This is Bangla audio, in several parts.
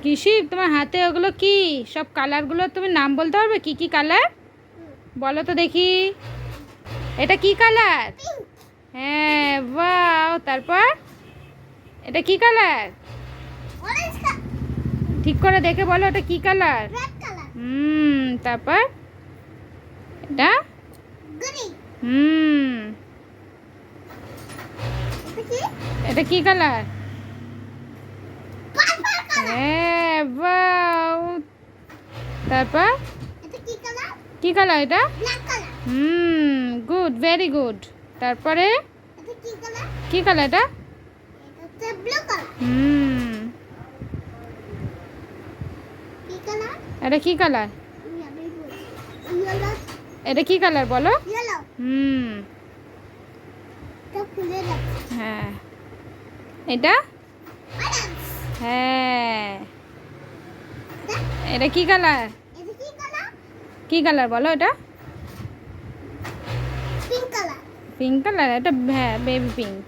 কৃষি তোমার হাতে ওগুলো কি সব কালারগুলো তুমি নাম বলতে পারবে কি কি কালার বলো তো দেখি এটা কি কালার হ্যাঁ বাহ তারপর এটা কি কালার ঠিক করে দেখে বলো এটা কি কালার তারপর এটা এটা কি কালার হ্যাঁ বাহ তারপর কি কালার এটা গুড ভেরি গুড তারপরে কি কালার এটা এটা কি কালার এটা কি কালার বলো হ্যাঁ এটা হ্যাঁ এটা কি কালার কি কালার বলো এটা পিঙ্ক কালার এটা হ্যাঁ বেবি পিঙ্ক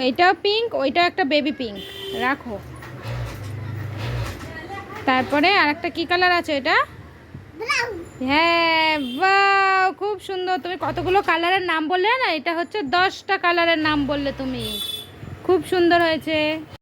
এইটাও পিঙ্ক ওইটাও একটা বেবি পিঙ্ক রাখো তারপরে আরেকটা কি কালার আছে এটা হ্যাঁ বাহ খুব সুন্দর তুমি কতগুলো কালারের নাম বললে না এটা হচ্ছে 10টা কালারের নাম বললে তুমি খুব সুন্দর হয়েছে